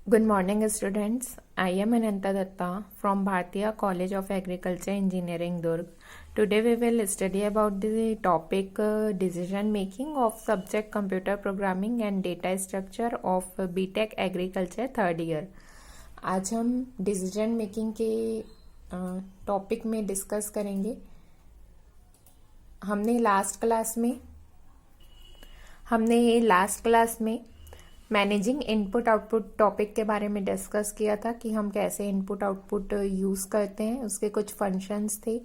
Good morning, students. I am Ananta Datta from Bharatiya College of Agriculture Engineering, Durg. Today we will study about the topic decision making of subject computer programming and data structure of BTech Agriculture third year. आज हम decision making के topic में discuss करेंगे। हमने last class में managing input output topic के बारे में डिस्कस किया था कि हम कैसे इनपुट आउटपुट यूज़ करते हैं। उसके कुछ फंक्शंस थे,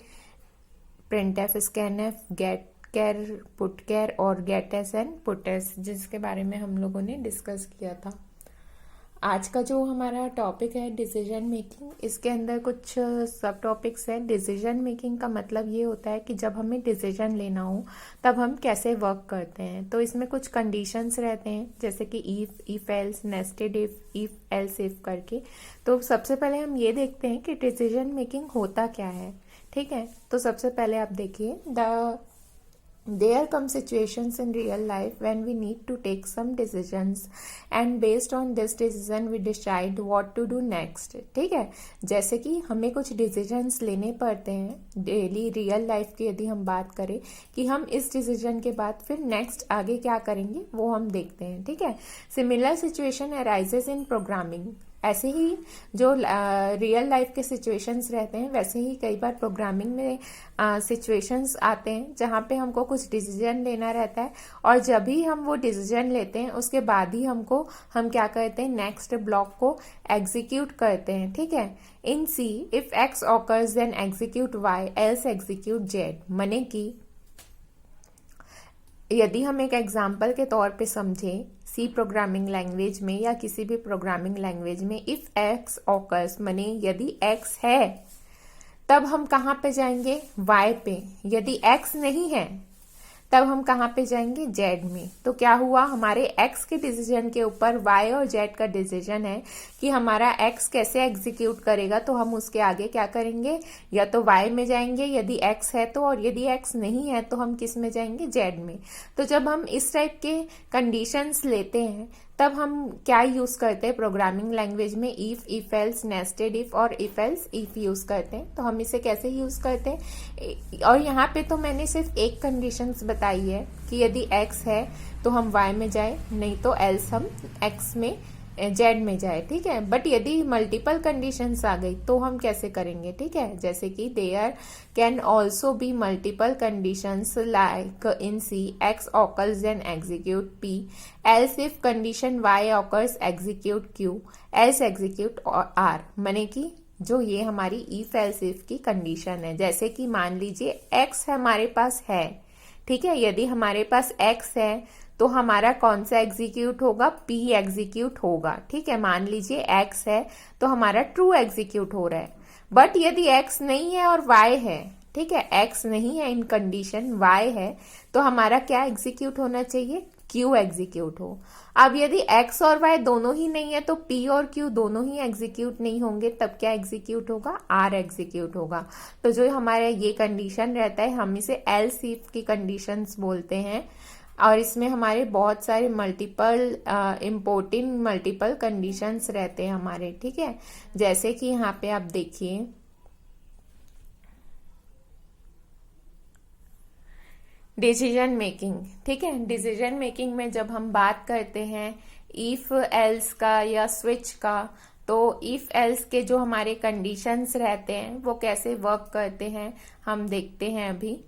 printf, scanf, get char, put char और gets and puts, जिसके बारे में हम लोगों ने डिस्कस किया था। आज का जो हमारा टॉपिक है डिसीजन मेकिंग, इसके अंदर कुछ सब टॉपिक्स हैं। डिसीजन मेकिंग का मतलब ये होता है कि जब हमें डिसीजन लेना हो तब हम कैसे वर्क करते हैं। तो इसमें कुछ कंडीशंस रहते हैं, जैसे कि if else, nested if else if करके। तो सबसे पहले हम ये देखते हैं कि डिसीजन मेकिंग होता क्या है। ठीक है, तो सबसे पहले आप देखिए, There come situations in real life when we need to take some decisions and based on this decision we decide what to do next। ठीक है, जैसे कि हमें कुछ डिसीजंस लेने पड़ते हैं डेली रियल लाइफ की। यदि हम बात करें कि हम इस डिसीजन के बाद फिर नेक्स्ट आगे क्या करेंगे, वो हम देखते हैं। ठीक है, सिमिलर सिचुएशन अराइजेस इन प्रोग्रामिंग। ऐसे ही जो रियल लाइफ के सिचुएशंस रहते हैं, वैसे ही कई बार प्रोग्रामिंग में सिचुएशंस आते हैं जहाँ पे हमको कुछ डिसीजन लेना रहता है, और जब भी हम वो डिसीजन लेते हैं उसके बाद ही हम क्या करते हैं, नेक्स्ट ब्लॉक को एग्जीक्यूट करते हैं। ठीक है, in C if X occurs then execute Y else execute Z. मने कि यदि हम एक एग्जाम्पल के तौर पे समझें, सी प्रोग्रामिंग लैंग्वेज में या किसी भी प्रोग्रामिंग लैंग्वेज में, इफ एक्स ऑकर्स मने यदि एक्स है तब हम कहाँ पे जाएंगे, वाई पे। यदि एक्स नहीं है तब हम कहाँ पे जाएंगे, जेड में। तो क्या हुआ, हमारे एक्स के डिसीजन के ऊपर वाई और जेड का डिसीजन है कि हमारा एक्स कैसे एग्जीक्यूट करेगा। तो हम उसके आगे क्या करेंगे, या तो वाई में जाएंगे यदि एक्स है तो, और यदि एक्स नहीं है तो हम किस में जाएंगे, जेड में। तो जब हम इस टाइप के कंडीशंस लेते हैं तब हम क्या यूज करते हैं प्रोग्रामिंग लैंग्वेज में, इफ एल्स, नेस्टेड इफ और इफ एल्स इफ यूज करते हैं। तो हम इसे कैसे यूज करते हैं, और यहाँ पे तो मैंने सिर्फ एक कंडीशंस बताई है कि यदि एक्स है तो हम वाई में जाए, नहीं तो एल्स हम एक्स में जेड में जाए। ठीक है, बट यदि मल्टीपल कंडीशंस आ गई तो हम कैसे करेंगे। ठीक है, जैसे कि there can also be multiple conditions like in C x occurs then execute P, else if condition y occurs execute Q, else execute R. मने कि जो ये हमारी इफ एल्स इफ की कंडीशन है, जैसे कि मान लीजिए एक्स हमारे पास है। ठीक है, यदि हमारे पास एक्स है तो हमारा कौन सा एग्जीक्यूट होगा, पी एग्जीक्यूट होगा। ठीक है, मान लीजिए एक्स है तो हमारा ट्रू एग्जीक्यूट हो रहा है। बट यदि एक्स नहीं है और वाई है, ठीक है, एक्स नहीं है इन कंडीशन, वाई है, तो हमारा क्या एग्जीक्यूट होना चाहिए, क्यू एग्जीक्यूट हो। अब यदि एक्स और वाई दोनों ही नहीं है तो पी और क्यू दोनों ही एग्जीक्यूट नहीं होंगे, तब क्या एग्जीक्यूट होगा, आर एग्जीक्यूट होगा। तो जो हमारा ये कंडीशन रहता है, हम इसे एल्स इफ की कंडीशंस बोलते हैं, और इसमें हमारे बहुत सारे इम्पोर्टेंट मल्टीपल कंडीशंस रहते हैं हमारे। ठीक है, जैसे कि यहाँ पे आप देखिए, डिसीजन मेकिंग। ठीक है, डिसीजन मेकिंग में जब हम बात करते हैं इफ एल्स का या स्विच का, तो इफ एल्स के जो हमारे कंडीशंस रहते हैं वो कैसे वर्क करते हैं हम देखते हैं अभी।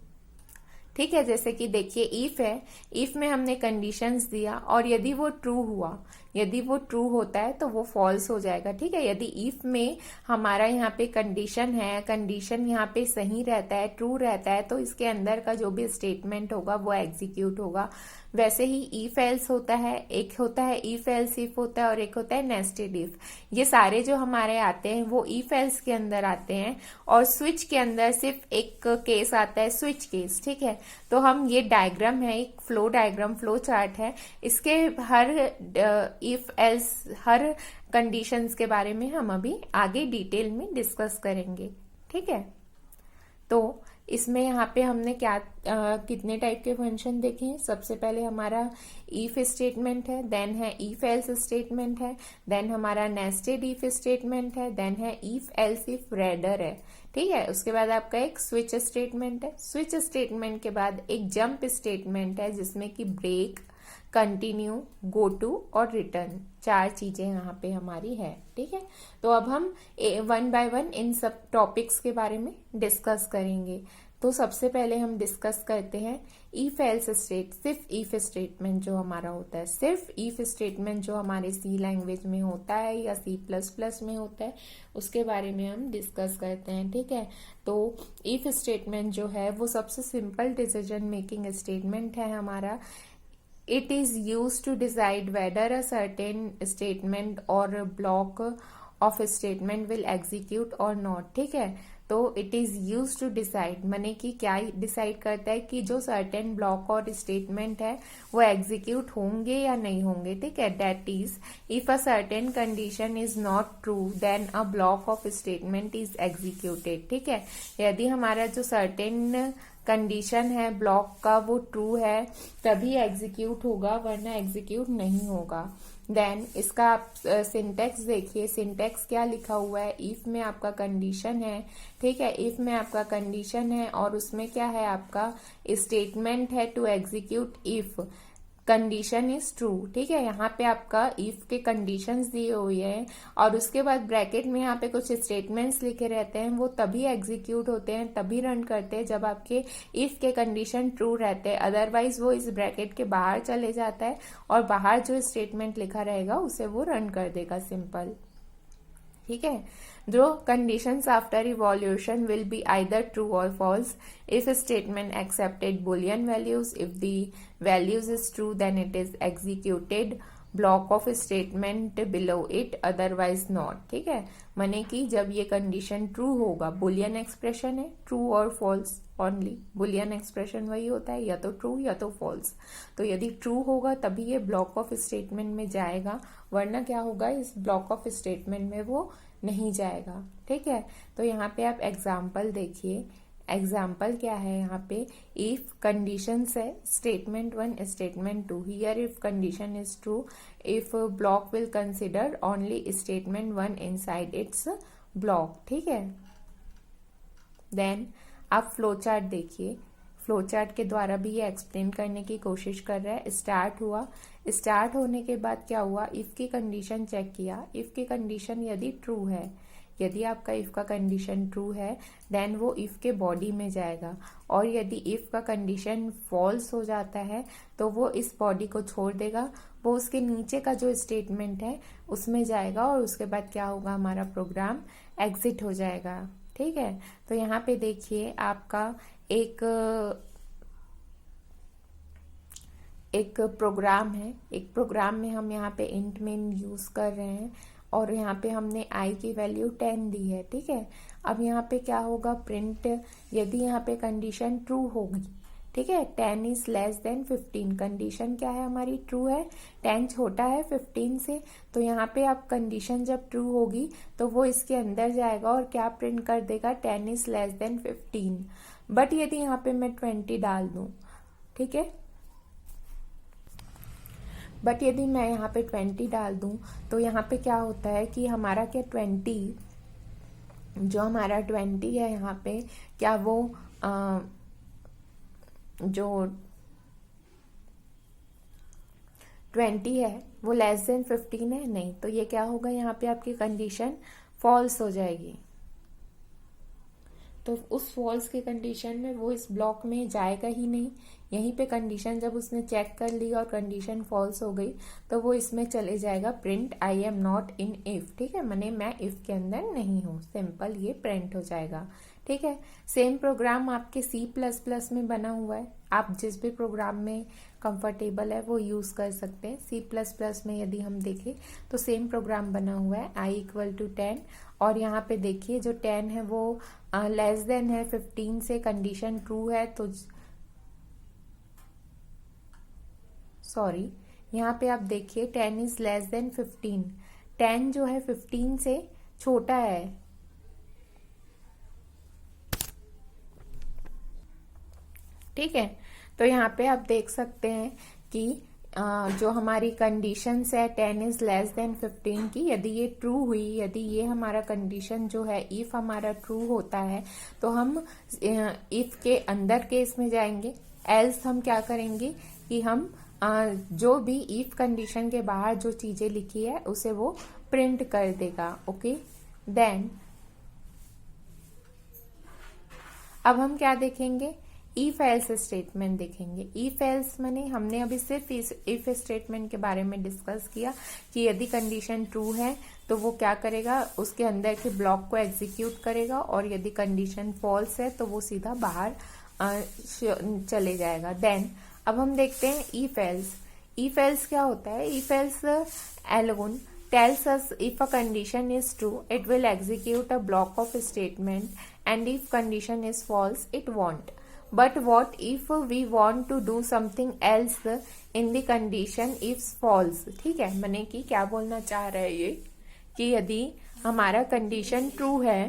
ठीक है, जैसे कि देखिए इफ है, इफ में हमने कंडीशंस दिया और यदि वो ट्रू हुआ, यदि वो ट्रू होता है तो वो फॉल्स हो जाएगा। ठीक है, यदि इफ में हमारा यहाँ पे कंडीशन है, कंडीशन यहाँ पे सही रहता है, ट्रू रहता है, तो इसके अंदर का जो भी स्टेटमेंट होगा वो एग्जीक्यूट होगा। वैसे ही इफ एल्स होता है, एक होता है इफ एल्स इफ होता है और एक होता है नेस्टेड इफ। ये सारे जो हमारे आते हैं वो इफ एल्स के अंदर आते हैं, और स्विच के अंदर सिर्फ एक केस आता है, स्विच केस। ठीक है, तो हम ये डायग्राम है, एक फ्लो डायग्राम, फ्लो चार्ट है, इसके her if else her conditions के बारे में हम अभी आगे डिटेल में डिस्कस करेंगे। ठीक है, तो इसमें यहाँ पे हमने क्या कितने टाइप के फंक्शन देखे हैं। सबसे पहले हमारा इफ स्टेटमेंट है, देन है इफ एल्स स्टेटमेंट है, देन हमारा नेस्टेड इफ स्टेटमेंट है, देन है इफ एल्स इफ रेडर है, ठीक है। उसके बाद आपका एक स्विच स्टेटमेंट है। स्विच स्टेटमेंट के बाद एक जंप स्टेटमेंट है जिसमें कि ब्रेक, कंटिन्यू, गो टू और रिटर्न, 4 चीजें यहाँ पे हमारी है, ठीक है। तो अब हम 1 बाय 1 इन सब टॉपिक्स के बारे में डिस्कस करेंगे। तो सबसे पहले हम डिस्कस करते हैं इफ एल्स स्टेट, सिर्फ इफ स्टेटमेंट जो हमारा होता है, सिर्फ इफ स्टेटमेंट जो हमारे सी लैंग्वेज में होता है या C++ में होता है, उसके बारे में हम डिस्कस करते हैं, ठीक है। तो इफ स्टेटमेंट जो है वो सबसे सिंपल डिसीजन मेकिंग स्टेटमेंट है हमारा। It is used to decide whether a certain statement or block of statement will execute or not, ठीक है। तो it is used to decide माने कि क्या डिसाइड करता है कि जो certain block और statement है वो execute होंगे या नहीं होंगे, ठीक है। That is, if a certain condition is not true, then a block of statement is executed, ठीक है। यदि हमारा जो certain कंडीशन है ब्लॉक का वो ट्रू है तभी एग्जीक्यूट होगा, वरना एग्जीक्यूट नहीं होगा। देन इसका आप सिंटेक्स देखिए, सिंटेक्स क्या लिखा हुआ है। इफ में आपका कंडीशन है, ठीक है, इफ में आपका कंडीशन है और उसमें क्या है आपका स्टेटमेंट है to execute if condition is true, ठीक है। यहाँ पे आपका इफ के कंडीशंस दिए हुए हैं और उसके बाद ब्रैकेट में यहाँ पे कुछ स्टेटमेंट्स लिखे रहते हैं, वो तभी एग्जीक्यूट होते हैं, तभी रन करते हैं जब आपके इफ के कंडीशन ट्रू रहते हैं। अदरवाइज वो इस ब्रैकेट के बाहर चले जाता है और बाहर जो स्टेटमेंट लिखा रहेगा उसे वो रन कर देगा, सिंपल, ठीक है। जो conditions after evolution will be either true और false. If statement accepted boolean values, if the values is true then it is executed block of statement below it, otherwise not, ठीक है। माने कि जब ये कंडीशन ट्रू होगा, boolean expression है, true और फॉल्स ओनली, बुलियन एक्सप्रेशन वही होता है, या तो ट्रू या तो फॉल्स। तो यदि ट्रू होगा तभी ये ब्लॉक ऑफ स्टेटमेंट में जाएगा, वरना क्या होगा, इस ब्लॉक ऑफ स्टेटमेंट में वो नहीं जाएगा, ठीक है। तो यहाँ पे आप एग्जाम्पल देखिए, एग्जाम्पल क्या है यहाँ पे, इफ कंडीशन है statement 1 statement 2, here if condition is true, if block will consider only statement 1 inside it's block, ठीक है। देन आप फ्लो चार्ट देखिए, फ्लो चार्ट के द्वारा भी ये एक्सप्लेन करने की कोशिश कर रहा है। स्टार्ट हुआ, स्टार्ट होने के बाद क्या हुआ, इफ की कंडीशन चेक किया, इफ की कंडीशन यदि ट्रू है, यदि आपका इफ का कंडीशन ट्रू है देन वो इफ के बॉडी में जाएगा, और यदि इफ का कंडीशन फॉल्स हो जाता है तो वो इस बॉडी को छोड़ देगा, वो उसके नीचे का जो स्टेटमेंट है उसमें जाएगा और उसके बाद क्या होगा, हमारा प्रोग्राम एग्जिट हो जाएगा, ठीक है। तो यहाँ पे देखिए आपका एक प्रोग्राम है, एक प्रोग्राम में हम यहाँ पे इंट मेन यूज कर रहे हैं और यहाँ पे हमने आई की वैल्यू 10 दी है, ठीक है। अब यहाँ पे क्या होगा, प्रिंट, यदि यहाँ पे कंडीशन ट्रू होगी, ठीक है, 10 इज लेस देन 15, कंडीशन क्या है हमारी, ट्रू है, 10 छोटा है 15 से, तो यहाँ पे आप कंडीशन जब ट्रू होगी तो वो इसके अंदर जाएगा और क्या प्रिंट कर देगा, 10 इज लेस देन 15। बट यदि यहाँ पे मैं 20 डाल दूं, ठीक है, बट यदि मैं यहाँ पे 20 डाल दूं तो यहाँ पे क्या होता है कि हमारा क्या 20, जो हमारा 20 है यहाँ पे क्या वो जो 20 है वो लेस देन 15 है, नहीं, तो ये क्या होगा, यहाँ पे आपकी कंडीशन फॉल्स हो जाएगी। तो उस फॉल्स के कंडीशन में वो इस ब्लॉक में जाएगा ही नहीं, यहीं पे कंडीशन जब उसने चेक कर ली और कंडीशन फॉल्स हो गई तो वो इसमें चले जाएगा, print I am not in if, ठीक है, माने मैं इफ के अंदर नहीं हूँ, सिंपल ये प्रिंट हो जाएगा, ठीक है। सेम प्रोग्राम आपके C++ में बना हुआ है, आप जिस भी प्रोग्राम में कंफर्टेबल है वो यूज कर सकते हैं। C++ में यदि हम देखें तो सेम प्रोग्राम बना हुआ है, i = 10, और यहाँ पे देखिए जो 10 है वो लेस देन है 15 से, कंडीशन ट्रू है तो सॉरी, यहाँ पे आप देखिए 10 इज लेस देन 15, 10 जो है 15 से छोटा है, ठीक है। तो यहाँ पे आप देख सकते हैं कि जो हमारी कंडीशंस है 10 इज लेस देन 15 की, यदि ये ट्रू हुई, यदि ये हमारा कंडीशन जो है इफ हमारा ट्रू होता है तो हम इफ के अंदर केस में जाएंगे। एल्स हम क्या करेंगे कि हम जो भी इफ कंडीशन के बाहर जो चीजें लिखी है उसे वो प्रिंट कर देगा। ओके, देन अब हम क्या देखेंगे, इफ एल्स स्टेटमेंट देखेंगे। इफ एल्स माने हमने अभी सिर्फ इफ स्टेटमेंट के बारे में डिस्कस किया कि यदि कंडीशन ट्रू है तो वो क्या करेगा, उसके अंदर के ब्लॉक को एग्जीक्यूट करेगा, और यदि कंडीशन फॉल्स है तो वो सीधा बाहर चले जाएगा। देन अब हम देखते हैं इफ एल्स। इफ एल्स क्या होता है, if else alone tells us if a condition is true, it will execute a block of statement, and if condition is false, it won't. But what if we want to do something else in the condition if false? ठीक है, मैंने कि क्या बोलना चाह रहा है ये कि यदि हमारा कंडीशन ट्रू है,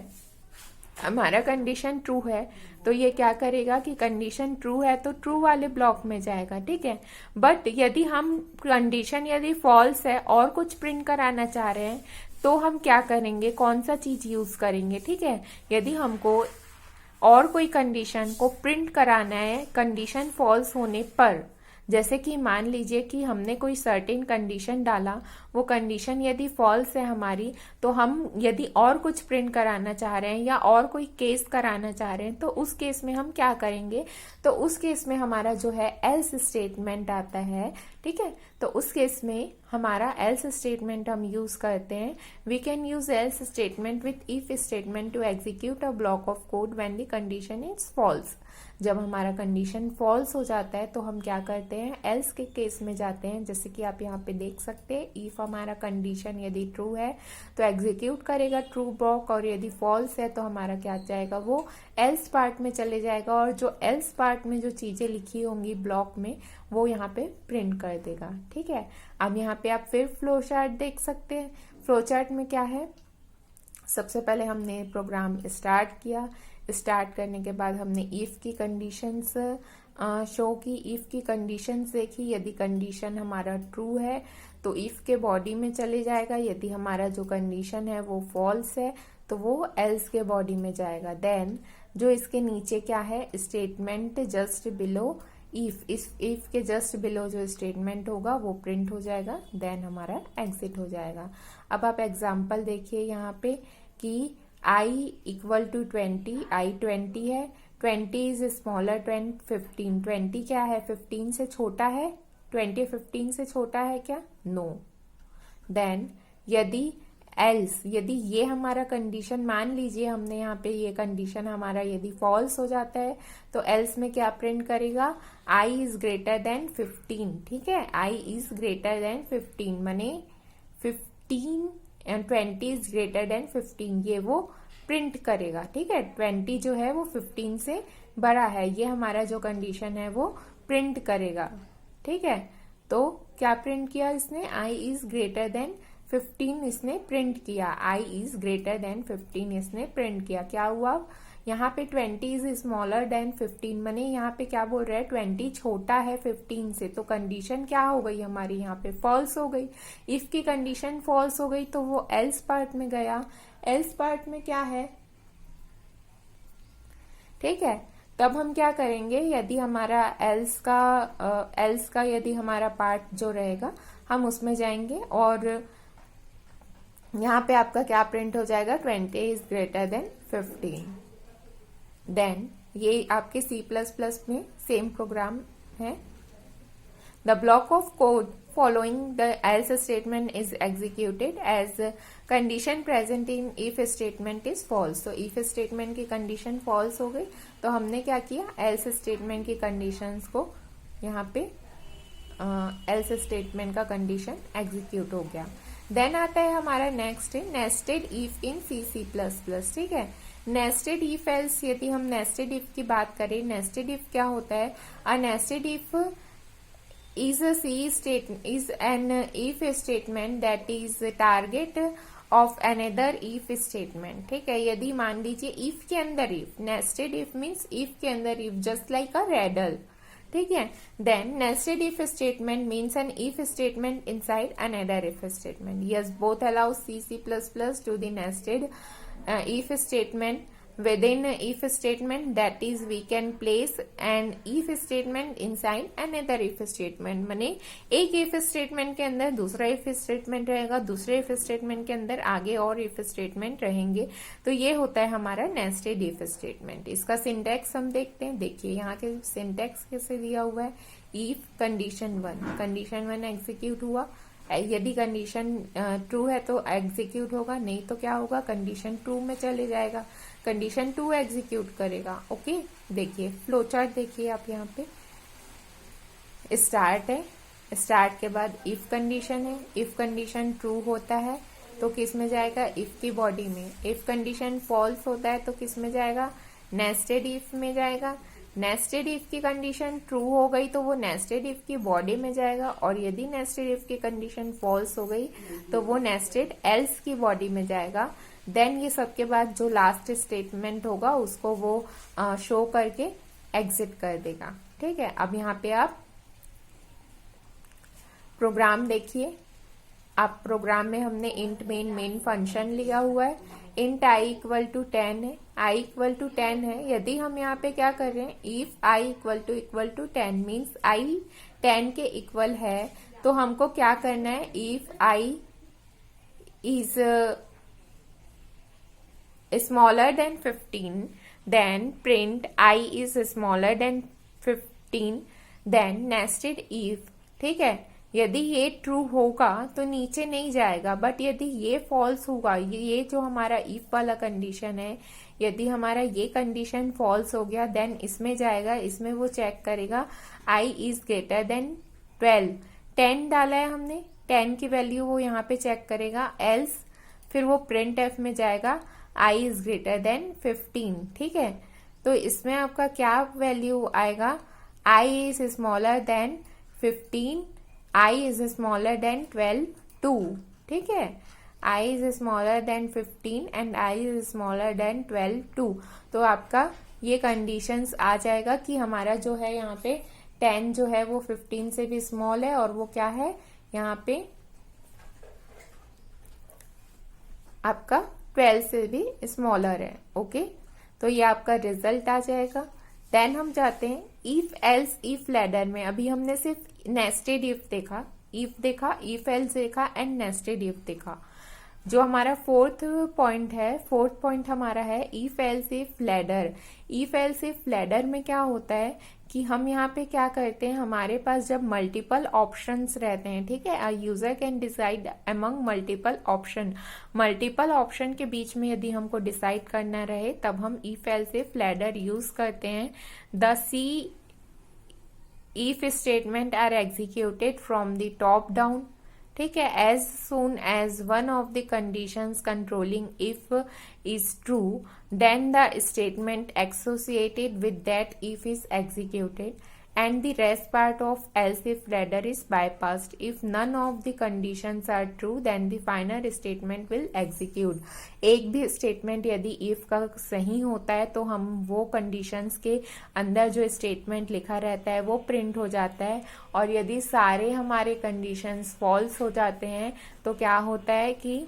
हमारा कंडीशन ट्रू है तो ये क्या करेगा कि कंडीशन ट्रू है तो ट्रू वाले ब्लॉक में जाएगा। ठीक है, बट यदि हम कंडीशन यदि फॉल्स है और कुछ प्रिंट कराना चाह रहे हैं तो हम क्या करेंगे, कौन सा चीज यूज करेंगे। ठीक है, यदि हमको और कोई कंडीशन को प्रिंट कराना है कंडीशन फॉल्स होने पर, जैसे कि मान लीजिए कि हमने कोई सर्टेन कंडीशन डाला, वो कंडीशन यदि फॉल्स है हमारी, तो हम यदि और कुछ प्रिंट कराना चाह रहे हैं या और कोई केस कराना चाह रहे हैं तो उस केस में हम क्या करेंगे, तो उस केस में हमारा जो है एल्स स्टेटमेंट आता है। ठीक है, तो उस केस में हमारा एल्स स्टेटमेंट हम यूज करते हैं। We can use else statement with if statement to execute a block of code when the condition is false. जब हमारा कंडीशन फॉल्स हो जाता है तो हम क्या करते हैं, एल्स के केस में जाते हैं। जैसे कि आप यहाँ पे देख सकते हैं, इफ हमारा कंडीशन यदि ट्रू है तो एग्जीक्यूट करेगा ट्रू ब्लॉक, और यदि फॉल्स है तो हमारा क्या जाएगा, वो एल्स पार्ट में चले जाएगा, और जो एल्स पार्ट में जो चीजें लिखी होंगी ब्लॉक में वो यहाँ पे प्रिंट कर देगा। ठीक है, अब यहाँ पे आप फिर फ्लो चार्ट देख सकते हैं। फ्लो चार्ट में क्या है, सबसे पहले हमने प्रोग्राम स्टार्ट किया, स्टार्ट करने के बाद हमने इफ की कंडीशंस शो की, इफ की कंडीशंस देखी। यदि कंडीशन हमारा ट्रू है तो इफ के बॉडी में चले जाएगा, यदि हमारा जो कंडीशन है वो फॉल्स है तो वो एल्स के बॉडी में जाएगा। देन जो इसके नीचे क्या है, स्टेटमेंट जस्ट बिलो इफ, इस इफ के जस्ट बिलो जो स्टेटमेंट होगा वो प्रिंट हो जाएगा, देन हमारा एग्जिट हो जाएगा। अब आप एग्जाम्पल देखिए यहाँ पे कि I इक्वल टू 20, I 20 है, 20 इज स्मॉलर देन 15, 20 क्या है, 15 से छोटा है, 20 15 से छोटा है क्या, नो। देन यदि एल्स, यदि ये हमारा कंडीशन, मान लीजिए हमने यहाँ पे ये कंडीशन हमारा यदि फॉल्स हो जाता है तो एल्स में क्या प्रिंट करेगा, I इज ग्रेटर देन 15। ठीक है, I इज ग्रेटर देन 15 माने 15 एंड 20 इज ग्रेटर देन 15, ये वो प्रिंट करेगा। ठीक है, 20 जो है वो 15 से बड़ा है, ये हमारा जो कंडीशन है वो प्रिंट करेगा। ठीक है, तो क्या प्रिंट किया इसने, I इज ग्रेटर देन 15 इसने प्रिंट किया, I इज ग्रेटर देन 15 इसने प्रिंट किया। क्या हुआ, यहाँ पे 20 इज स्मॉलर देन 15 माने यहाँ पे क्या बोल रहा है, 20 छोटा है 15 से, तो कंडीशन क्या हो गई हमारी यहाँ पे फॉल्स हो गई। इफ की कंडीशन फॉल्स हो गई तो वो एल्स पार्ट में गया, एल्स पार्ट में क्या है। ठीक है, तब हम क्या करेंगे, यदि हमारा एल्स का यदि हमारा पार्ट जो रहेगा हम उसमें जाएंगे, और यहाँ पे आपका क्या प्रिंट हो जाएगा, 20 इज ग्रेटर देन 15। देन ये आपके C++ में सेम प्रोग्राम है। The block of code following the else statement is executed as condition present in if statement is false. तो इफ स्टेटमेंट की कंडीशन फॉल्स हो गई तो हमने क्या किया, एल्स स्टेटमेंट की कंडीशंस को यहाँ पे एल्स स्टेटमेंट का कंडीशन एग्जीक्यूट हो गया। देन आता है हमारा नेक्स्ट है नेस्टेड इफ इन C++। ठीक है, नेस्टेड इफ एल्स, यदि हम नेस्टेड इफ की बात करें, नेस्टेड इफ क्या होता है, a nested if is an if statement that is target of another if statement, ठीक है। यदि मान लीजिए इफ के अंदर if, nested if means if के अंदर if, just like a riddle, ठीक है। Then nested if statement means an if statement inside another if statement. Yes, both allow C++ to the nested if statement within if statement, that is we can place an if statement inside another if statement। माने एक if statement के अंदर दूसरा if statement रहेगा, दूसरे if statement के अंदर आगे और if statement रहेंगे, तो ये होता है हमारा nested if statement। इसका सिंटैक्स हम देखते हैं। देखिए यहाँ के सिंटैक्स कैसे दिया हुआ है। if कंडीशन 1 एग्जीक्यूट हुआ, यदि कंडीशन ट्रू है तो एग्जीक्यूट होगा, नहीं तो क्या होगा, कंडीशन 2 में चले जाएगा, कंडीशन 2 एग्जीक्यूट करेगा। ओके, देखिए फ्लो चार्ट देखिए आप, यहाँ पे स्टार्ट है, स्टार्ट के बाद इफ कंडीशन है, इफ कंडीशन ट्रू होता है तो किस में जाएगा, इफ की बॉडी में। इफ कंडीशन फॉल्स होता है तो किस में जाएगा, नेस्टेड इफ में जाएगा। नेस्टेड इफ की कंडीशन ट्रू हो गई तो वो नेस्टेड इफ की बॉडी में जाएगा, और यदि नेस्टेड इफ की कंडीशन फॉल्स हो गई तो वो नेस्टेड एल्स की बॉडी में जाएगा। देन ये सबके बाद जो लास्ट स्टेटमेंट होगा उसको वो शो करके एग्जिट कर देगा, ठीक है। अब यहाँ पे आप प्रोग्राम देखिए। आप प्रोग्राम में हमने इंट मेन फंक्शन लिया हुआ है। इंट i इक्वल टू 10 है, i इक्वल टू 10 है। यदि हम यहाँ पे क्या कर रहे हैं, if i equal to 10 means i 10 के इक्वल है, तो हमको क्या करना है, if i is smaller than 15, then print I is smaller than 15, then nested if, ठीक है। यदि ये ट्रू होगा तो नीचे नहीं जाएगा, बट यदि ये फॉल्स होगा, ये जो हमारा इफ वाला कंडीशन है, यदि हमारा ये कंडीशन फॉल्स हो गया देन इसमें जाएगा, इसमें वो चेक करेगा I is greater than 12, 10 डाला है हमने, 10 की वैल्यू वो यहाँ पे चेक करेगा, एल्स फिर वो प्रिंट एफ में जाएगा I is greater than 15, ठीक है। तो इसमें आपका क्या वैल्यू आएगा, I is smaller than 15, I is smaller than 12, 2, ठीक है। I is smaller than 15 and I is smaller than 12, 2। तो आपका ये कंडीशंस आ जाएगा कि हमारा जो है यहाँ पे 10 जो है वो 15 से भी स्मॉल है, और वो क्या है यहाँ पे आपका 12 से भी स्मॉलर है। ओके, तो ये आपका रिजल्ट आ जाएगा। देन हम जाते हैं इफ एल्स इफ लैडर में। अभी हमने सिर्फ नेस्टेड इफ देखा, इफ एल्स देखा एंड नेस्टेड इफ देखा। जो हमारा फोर्थ पॉइंट है, फोर्थ पॉइंट हमारा है if else if ladder. If else if ladder में क्या होता है कि हम यहाँ पे क्या करते हैं, हमारे पास जब मल्टीपल ऑप्शंस रहते हैं, ठीक है, a user can decide among multiple option. Multiple option के बीच में यदि हमको डिसाइड करना रहे तब हम if else if ladder use करते हैं। The C if statement are executed from the top down, ठीक है, as soon as one of the conditions controlling if is true, then the statement associated with that if is executed and the rest part of else if ladder is bypassed. If none of the conditions are true then the final statement will execute. एक भी statement यदि if का सही होता है तो हम वो कंडीशंस के अंदर जो स्टेटमेंट लिखा रहता है वो प्रिंट हो जाता है, और यदि सारे हमारे कंडीशंस फॉल्स हो जाते हैं तो क्या होता है कि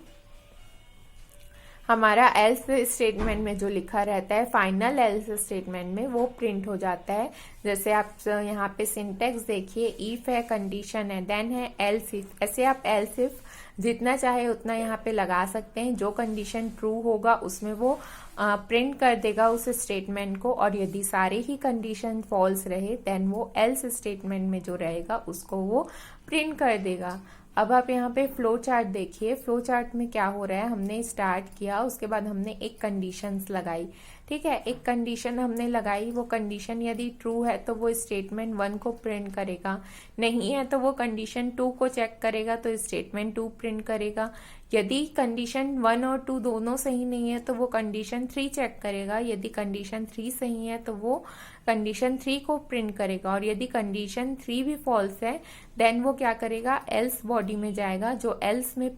हमारा एल्स स्टेटमेंट में जो लिखा रहता है, फाइनल एल्स स्टेटमेंट में वो प्रिंट हो जाता है। जैसे आप यहाँ पे सिंटेक्स देखिए, इफ है, कंडीशन है, देन है एल्स इफ। ऐसे आप एल्स इफ जितना चाहे उतना यहाँ पे लगा सकते हैं। जो कंडीशन ट्रू होगा उसमें वो प्रिंट कर देगा उस स्टेटमेंट को, और यदि सारे ही कंडीशन फॉल्स रहे देन वो एल्स स्टेटमेंट में जो रहेगा उसको वो प्रिंट कर देगा। अब आप यहाँ पे फ्लो चार्ट देखिए। फ्लो चार्ट में क्या हो रहा है, हमने स्टार्ट किया, उसके बाद हमने एक कंडीशंस लगाई, ठीक है। एक कंडीशन हमने लगाई, वो कंडीशन यदि ट्रू है तो वो स्टेटमेंट 1 को प्रिंट करेगा, नहीं है तो वो कंडीशन 2 को चेक करेगा तो स्टेटमेंट 2 प्रिंट करेगा। यदि कंडीशन 1 और 2 दोनों सही नहीं है तो वो कंडीशन 3 चेक करेगा। यदि कंडीशन 3 सही है तो वो कंडीशन 3 को प्रिंट करेगा, और यदि कंडीशन 3 भी फॉल्स है देन वो क्या करेगा, एल्स बॉडी में जाएगा। जो एल्स में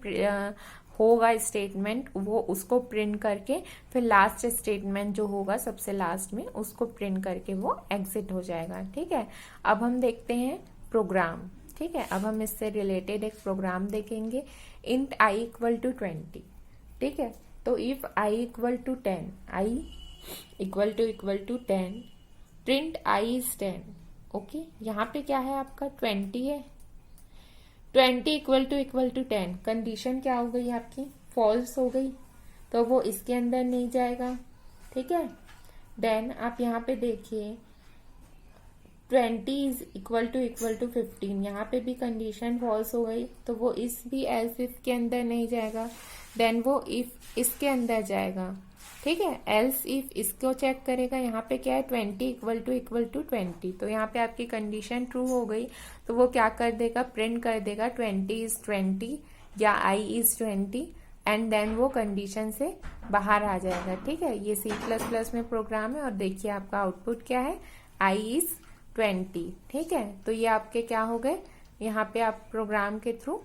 होगा स्टेटमेंट वो उसको प्रिंट करके फिर लास्ट स्टेटमेंट जो होगा सबसे लास्ट में उसको प्रिंट करके वो एग्जिट हो जाएगा। ठीक है, अब हम देखते हैं प्रोग्राम। ठीक है, अब हम इससे रिलेटेड एक प्रोग्राम देखेंगे। Int i equal to 20। ठीक है, तो if i equal to 10, i equal to 10, print i is 10। Okay, यहाँ पे क्या है आपका 20 है, 20 इक्वल टू 10, कंडीशन क्या हो गई आपकी, फॉल्स हो गई, तो वो इसके अंदर नहीं जाएगा। ठीक है, देन आप यहाँ पे देखिए 20 इज इक्वल टू 15, यहाँ पे भी कंडीशन फॉल्स हो गई, तो वो इस भी एल्स इफ के अंदर नहीं जाएगा, देन वो इफ इसके अंदर जाएगा। ठीक है, एल्स इफ इसको चेक करेगा, यहाँ पे क्या है 20 इक्वल टू 20, तो यहाँ पे आपकी कंडीशन ट्रू हो गई, तो वो क्या कर देगा, प्रिंट कर देगा 20 इज 20 या आई इज 20, एंड देन वो कंडीशन से बाहर आ जाएगा। ठीक है, ये C++ में प्रोग्राम है और देखिए आपका आउटपुट क्या है, आई इज 20। ठीक है, तो ये आपके क्या हो गए, यहाँ पे आप प्रोग्राम के थ्रू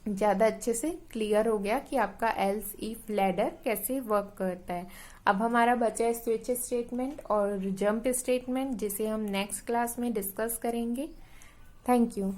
ज्यादा अच्छे से क्लियर हो गया कि आपका एल्स इफ लैडर कैसे वर्क करता है। अब हमारा बचा है स्विच स्टेटमेंट और जंप स्टेटमेंट, जिसे हम नेक्स्ट क्लास में डिस्कस करेंगे। Thank you.